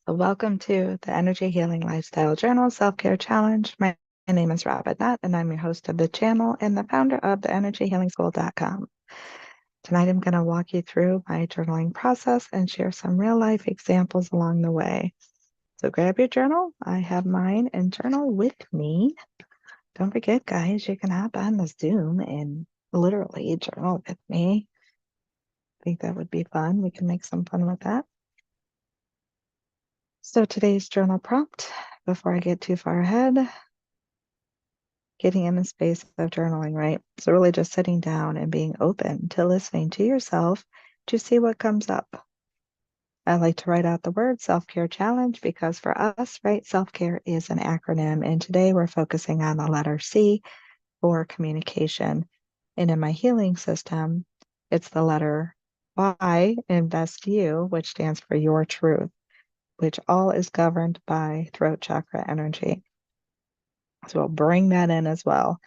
Welcome to the Energy Healing Lifestyle Journal Self-Care Challenge. My name is Robin Nutt, and I'm your host of the channel and the founder of the energyhealingschool.com. Tonight, I'm going to walk you through my journaling process and share some real-life examples along the way. So grab your journal. I have mine and journal with me. Don't forget, guys, you can hop on the Zoom and literally journal with me. I think that would be fun. We can make some fun with that. So today's journal prompt, before I get too far ahead, getting in the space of journaling, right? So really just sitting down and being open to listening to yourself to see what comes up. I like to write out the word self-care challenge because for us, right, self-care is an acronym. And today we're focusing on the letter C for communication. And in my healing system, it's the letter Y, invest you, which stands for your truth, which all is governed by throat chakra energy. So we'll bring that in as well.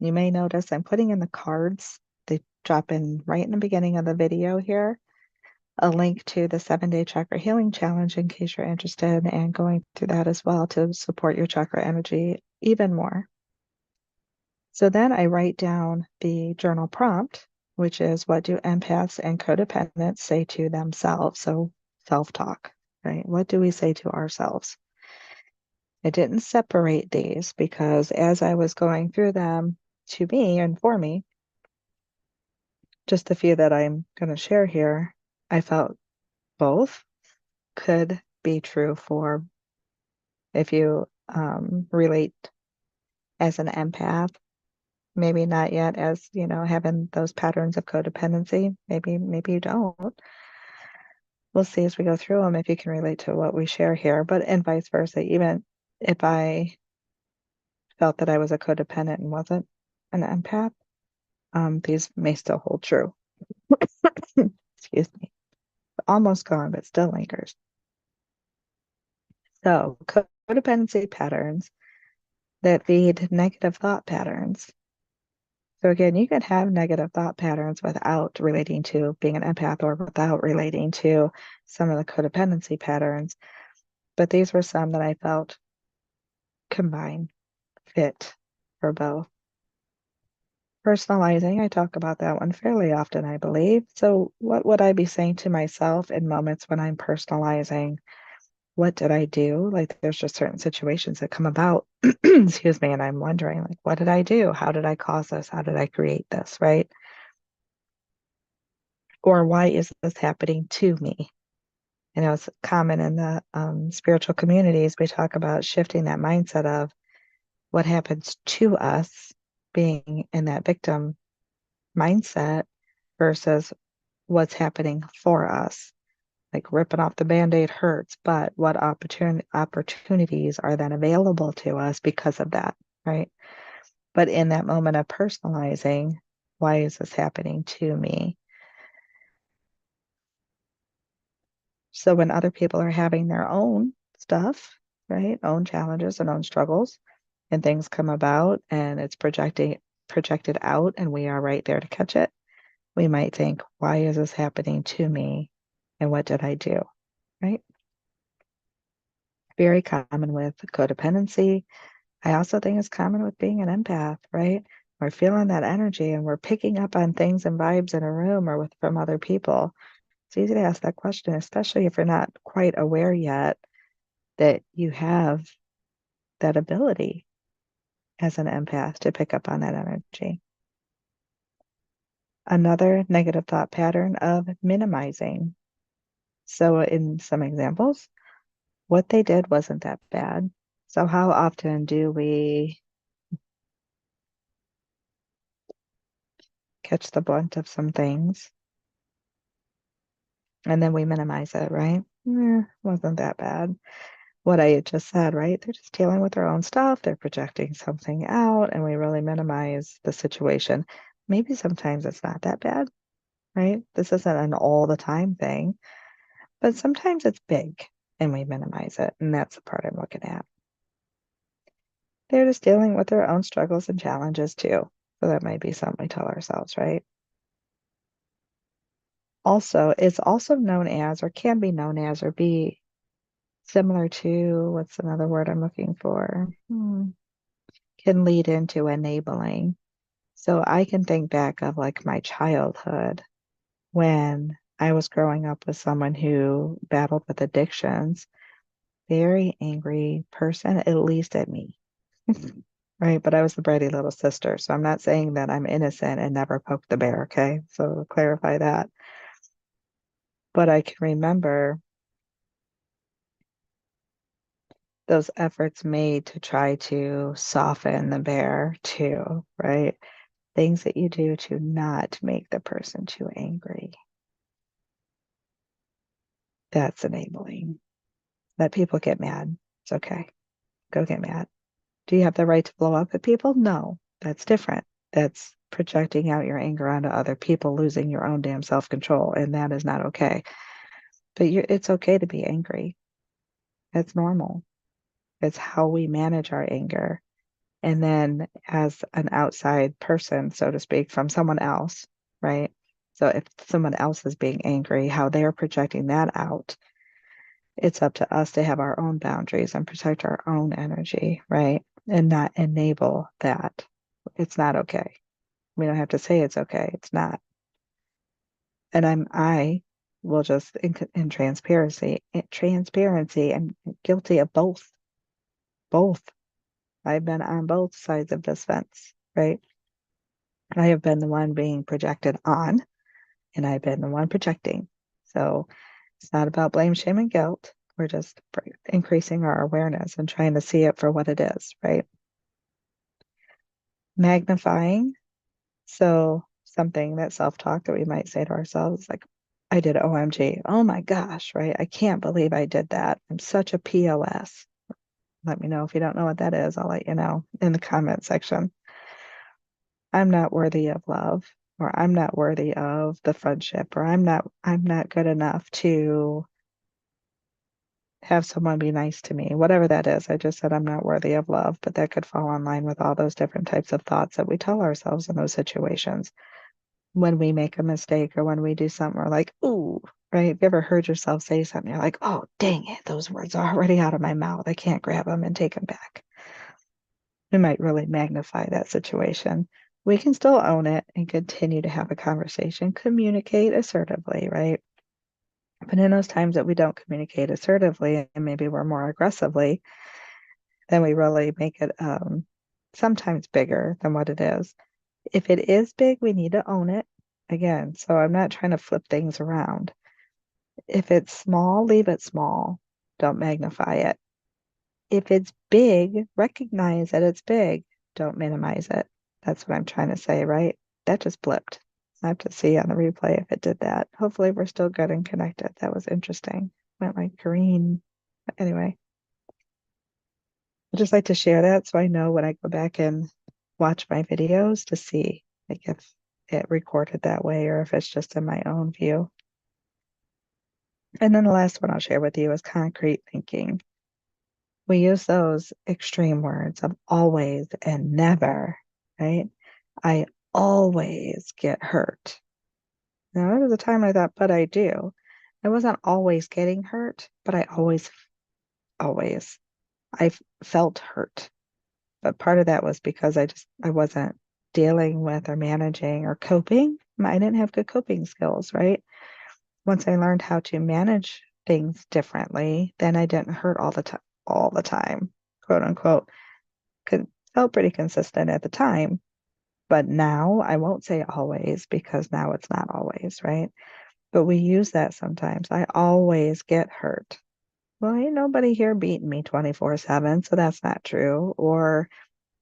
You may notice I'm putting in the cards. They drop in right in the beginning of the video here, a link to the 7-day chakra healing challenge in case you're interested, and going through that as well to support your chakra energy even more. So then I write down the journal prompt, which is what do empaths and codependents say to themselves? So self-talk, right? What do we say to ourselves? I didn't separate these because as I was going through them to me and for me, just a few that I'm going to share here, I felt both could be true for if you relate as an empath, maybe not yet as, having those patterns of codependency. Maybe you don't. We'll see as we go through them if you can relate to what we share here, but and vice versa. Even if I felt that I was a codependent and wasn't an empath, these may still hold true. Excuse me. Almost gone, but still lingers. So, codependency patterns that feed negative thought patterns. So again, you can have negative thought patterns without relating to being an empath or without relating to some of the codependency patterns. But these were some that I felt combine, fit for both. Personalizing, I talk about that one fairly often, I believe. So what would I be saying to myself in moments when I'm personalizing? What did I do? Like there's just certain situations that come about, excuse me, and I'm wondering, like, what did I do? How did I cause this? How did I create this, right? Or why is this happening to me? It's common in the spiritual communities. We talk about shifting that mindset of what happens to us, being in that victim mindset versus what's happening for us. Like ripping off the Band-Aid hurts, but what opportunities are then available to us because of that, right? But in that moment of personalizing, why is this happening to me? So when other people are having their own stuff, right, own challenges and own struggles, and things come about and it's projected out and we are right there to catch it, we might think, why is this happening to me? And what did I do? Right? Very common with codependency. I also think it's common with being an empath, right? We're feeling that energy and we're picking up on things and vibes in a room or from other people. It's easy to ask that question, especially if you're not quite aware yet that you have that ability as an empath to pick up on that energy. Another negative thought pattern of minimizing. So in some examples, what they did wasn't that bad. So how often do we catch the blunt of some things and then we minimize it, right? Wasn't that bad. What I just said, right? They're just dealing with their own stuff. They're projecting something out and we really minimize the situation. Maybe sometimes it's not that bad, right? This isn't an all the time thing, but sometimes it's big and we minimize it. And that's the part I'm looking at. They're just dealing with their own struggles and challenges too. So that might be something we tell ourselves, right? Also, it's also known as, or can be known as, or be similar to, what's another word I'm looking for? Can lead into enabling. So I can think back of like my childhood when I was growing up with someone who battled with addictions, very angry person, at least at me. Right. But I was the bratty little sister. So I'm not saying that I'm innocent and never poked the bear. Okay. So clarify that. But I can remember those efforts made to try to soften the bear too, right? Things that you do to not make the person too angry. That's enabling. Let people get mad. It's okay. Go get mad. Do you have the right to blow up at people? No, that's different. That's projecting out your anger onto other people, losing your own damn self-control, and that is not okay. But it's okay to be angry. That's normal. It's how we manage our anger. And then as an outside person, so to speak, from someone else, right? So if someone else is being angry, how they're projecting that out, it's up to us to have our own boundaries and protect our own energy, right? And not enable that. It's not okay. We don't have to say it's okay. It's not. And I will just in transparency, I'm guilty of both. Both. I've been on both sides of this fence, right? I have been the one being projected on, and I've been the one projecting. So it's not about blame, shame, and guilt. We're just increasing our awareness and trying to see it for what it is, right? Magnifying. So something, that self-talk that we might say to ourselves, like, I did OMG. Oh my gosh, right? I can't believe I did that. I'm such a POS. Let me know if you don't know what that is. I'll let you know in the comment section. I'm not worthy of love, or I'm not worthy of the friendship, or I'm not good enough to have someone be nice to me, whatever that is. I just said I'm not worthy of love, but that could fall in line with all those different types of thoughts that we tell ourselves in those situations. When we make a mistake or when we do something, we're like, ooh, right? Have you ever heard yourself say something? You're like, oh, dang it, those words are already out of my mouth. I can't grab them and take them back. We might really magnify that situation. We can still own it and continue to have a conversation, communicate assertively, right? But in those times that we don't communicate assertively and maybe we're more aggressively, then we really make it sometimes bigger than what it is. If it is big, we need to own it again. So I'm not trying to flip things around. If it's small, leave it small. Don't magnify it. If it's big, recognize that it's big. Don't minimize it. That's what I'm trying to say, right? That just blipped. I have to see on the replay if it did that. Hopefully we're still good and connected. That was interesting. Went like green. But anyway, I just like to share that so I know when I go back and watch my videos to see like if it recorded that way or if it's just in my own view. And then the last one I'll share with you is concrete thinking. We use those extreme words of always and never, right? I always get hurt. Now, there was a time I thought, but I do. I wasn't always getting hurt, but I always, I felt hurt. But part of that was because I wasn't dealing with or managing or coping. I didn't have good coping skills, right? Once I learned how to manage things differently, then I didn't hurt all the time, quote unquote. Felt pretty consistent at the time, but now I won't say always because now it's not always, right? But we use that sometimes. I always get hurt. Well, ain't nobody here beating me 24/7, so that's not true. Or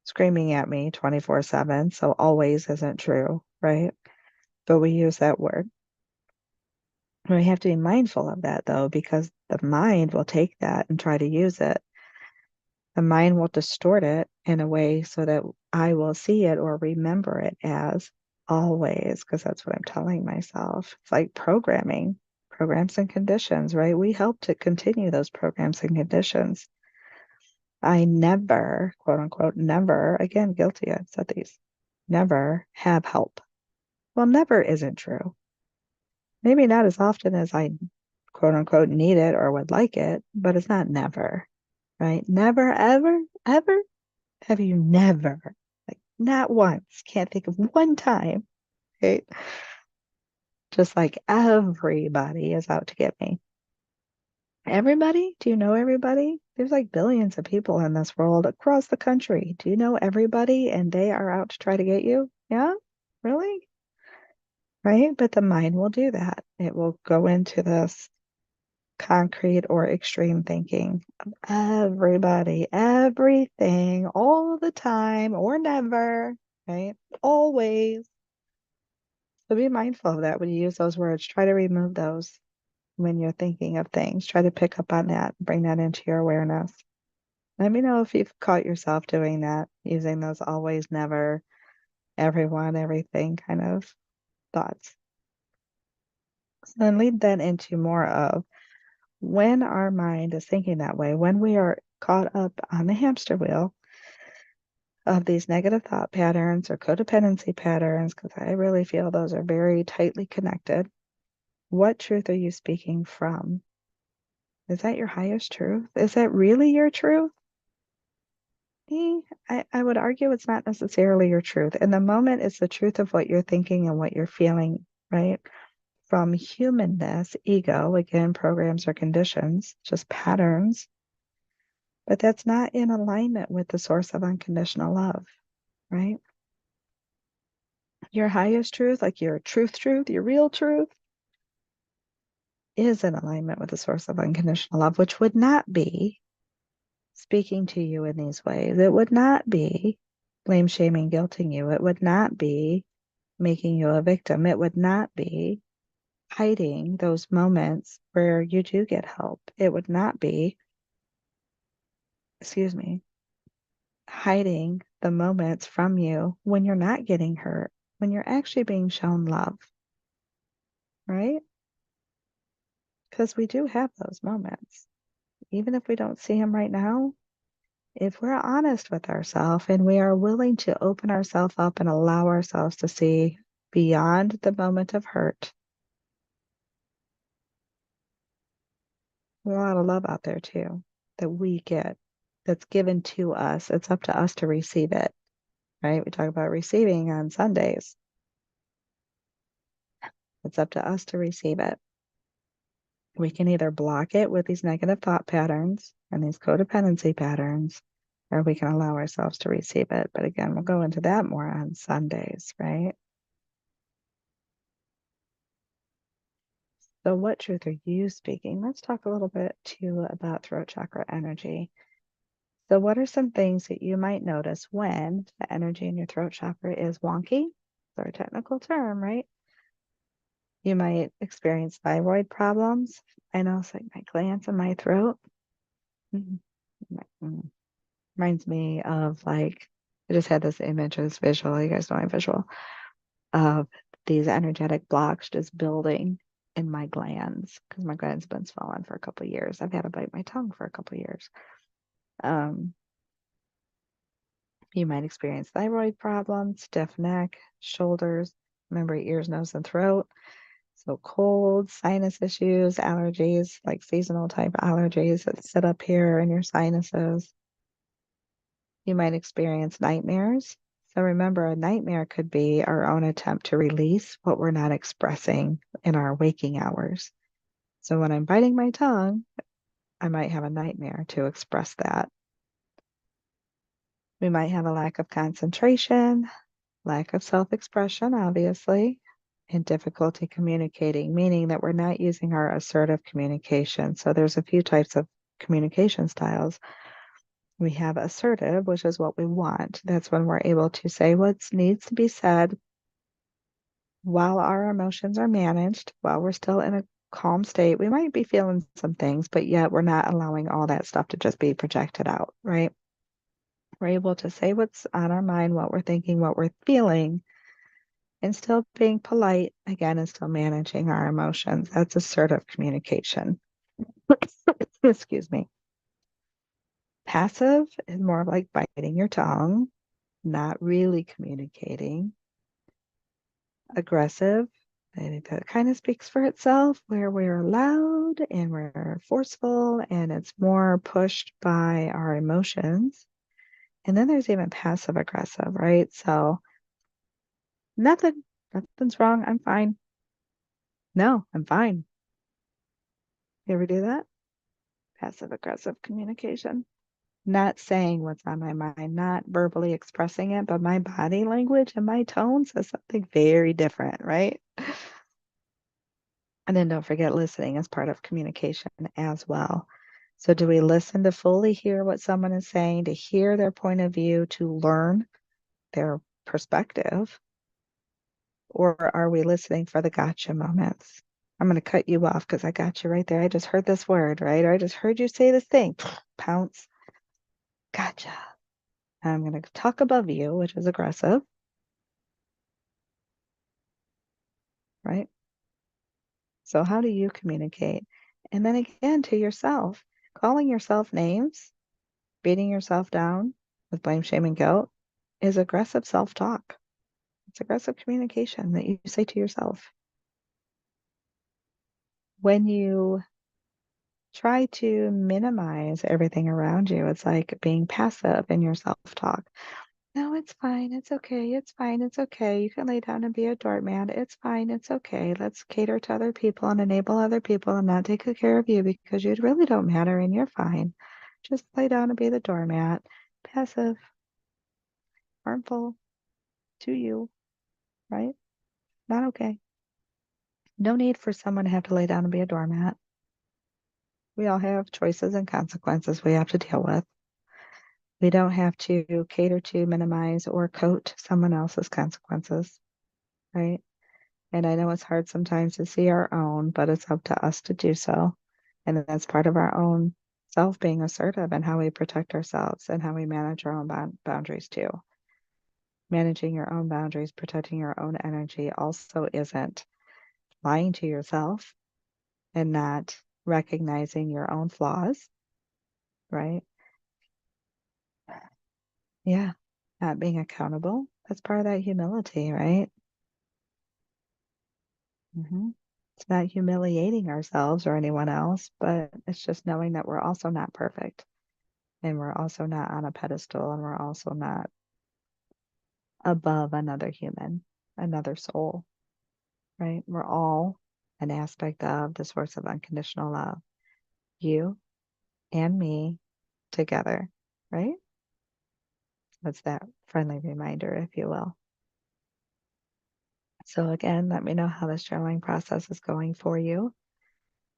screaming at me 24/7, so always isn't true, right? But we use that word. We have to be mindful of that though, because the mind will take that and try to use it. The mind will distort it in a way so that I will see it or remember it as always, because that's what I'm telling myself. It's like programming, programs and conditions, right? We help to continue those programs and conditions. I never, quote unquote, never, again, guilty, I've said these, never have help. Well, never isn't true. Maybe not as often as I quote unquote need it or would like it, but it's not never, right? Never, ever, ever. Have you never, like not once, can't think of one time, right? Just like everybody is out to get me. Everybody? Do you know everybody? There's like billions of people in this world across the country. Do you know everybody and they are out to try to get you? Yeah? Really? Right? But the mind will do that. It will go into this concrete or extreme thinking of everybody, everything, all the time, or never, right? Always. So be mindful of that when you use those words. Try to remove those when you're thinking of things. Try to pick up on that, bring that into your awareness. Let me know if you've caught yourself doing that, using those always, never, everyone, everything kind of thoughts. So then lead that into more of when our mind is thinking that way, when we are caught up on the hamster wheel of these negative thought patterns or codependency patterns, because I really feel those are very tightly connected. What truth are you speaking from? Is that your highest truth? Is that really your truth? I would argue it's not necessarily your truth. In the moment, it's the truth of what you're thinking and what you're feeling, right? From humanness, ego, again, programs or conditions, just patterns, but that's not in alignment with the source of unconditional love, right? Your highest truth, like your truth, your real truth, is in alignment with the source of unconditional love, which would not be speaking to you in these ways. It would not be blame, shaming, guilting you. It would not be making you a victim. It would not be hiding those moments where you do get help. It would not be, excuse me, hiding the moments from you when you're not getting hurt, when you're actually being shown love, right? Because we do have those moments. Even if we don't see them right now, if we're honest with ourselves and we are willing to open ourselves up and allow ourselves to see beyond the moment of hurt, there's a lot of love out there too that we get, that's given to us. It's up to us to receive it, right? We talk about receiving on Sundays. It's up to us to receive it. We can either block it with these negative thought patterns and these codependency patterns, or we can allow ourselves to receive it. But again, we'll go into that more on Sundays, right? So what truth are you speaking? Let's talk a little bit too about throat chakra energy. So what are some things that you might notice when the energy in your throat chakra is wonky? It's our technical term, right? You might experience thyroid problems. I know it's like my glands in my throat. Mhm. Reminds me of like, I just had this image, this visual, you guys know my visual, of these energetic blocks just building in my glands because my glands have been swollen for a couple of years. I've had to bite my tongue for a couple of years. You might experience thyroid problems, stiff neck, shoulders, remember ears, nose, and throat. So cold, sinus issues, allergies, like seasonal type allergies that sit up here in your sinuses. You might experience nightmares. So remember, a nightmare could be our own attempt to release what we're not expressing in our waking hours. So when I'm biting my tongue, I might have a nightmare to express that. We might have a lack of concentration, lack of self-expression, obviously, and difficulty communicating, meaning that we're not using our assertive communication. So there's a few types of communication styles. We have assertive, which is what we want. That's when we're able to say what needs to be said while our emotions are managed, while we're still in a calm state. We might be feeling some things, but yet we're not allowing all that stuff to just be projected out, right? We're able to say what's on our mind, what we're thinking, what we're feeling, and still being polite, again, and still managing our emotions. That's assertive communication. Excuse me. Passive is more of like biting your tongue, not really communicating. Aggressive Maybe that kind of speaks for itself, where we're loud and we're forceful and it's more pushed by our emotions. And then there's even passive aggressive, right? So nothing's wrong. I'm fine. No, I'm fine. You ever do that? Passive aggressive communication. Not saying what's on my mind, not verbally expressing it, but my body language and my tone says something very different, right? And then don't forget listening as part of communication as well. So, do we listen to fully hear what someone is saying, to hear their point of view, to learn their perspective? Or are we listening for the gotcha moments? I'm going to cut you off because I got you right there. I just heard this word, right? Or I just heard you say this thing. Pounce. Gotcha. I'm going to talk above you, which is aggressive, right? So, how do you communicate? And then again, to yourself, calling yourself names, beating yourself down with blame, shame, and guilt is aggressive self talk. It's aggressive communication that you say to yourself. When you try to minimize everything around you, it's like being passive in your self talk. No, it's fine. It's okay. It's fine. It's okay. You can lay down and be a doormat. It's fine. It's okay. Let's cater to other people and enable other people and not take good care of you because you really don't matter and you're fine. Just lay down and be the doormat. Passive, harmful to you, right? Not okay. No need for someone to have to lay down and be a doormat. We all have choices and consequences we have to deal with. We don't have to cater to, minimize, or coat someone else's consequences, right? And I know it's hard sometimes to see our own, but it's up to us to do so. And that's part of our own self being assertive and how we protect ourselves and how we manage our own boundaries too. Managing your own boundaries, protecting your own energy also isn't lying to yourself and not recognizing your own flaws, right? Yeah. Not being accountable. That's part of that humility, right? It's not humiliating ourselves or anyone else, but it's just knowing that we're also not perfect and we're also not on a pedestal and we're also not above another human, another soul, right? We're all an aspect of the source of unconditional love, you and me together, right? That's that friendly reminder, if you will. So again, let me know how this journaling process is going for you.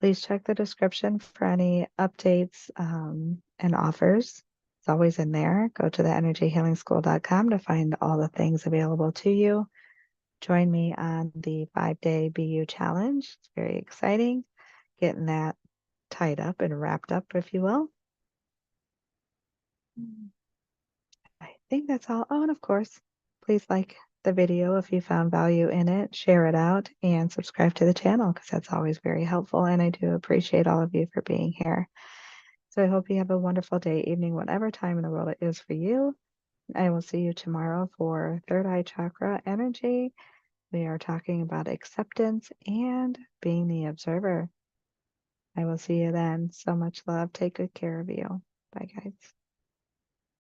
Please check the description for any updates and offers. It's always in there. Go to theenergyhealingschool.com to find all the things available to you. Join me on the 5-day BU challenge. It's very exciting. Getting that tied up and wrapped up, if you will. I think that's all. Oh, and of course, please like the video if you found value in it, share it out, and subscribe to the channel because that's always very helpful. And I do appreciate all of you for being here. So I hope you have a wonderful day, evening, whatever time in the world it is for you. I will see you tomorrow for Third Eye Chakra Energy. We are talking about acceptance and being the observer. I will see you then. So much love. Take good care of you. Bye, guys.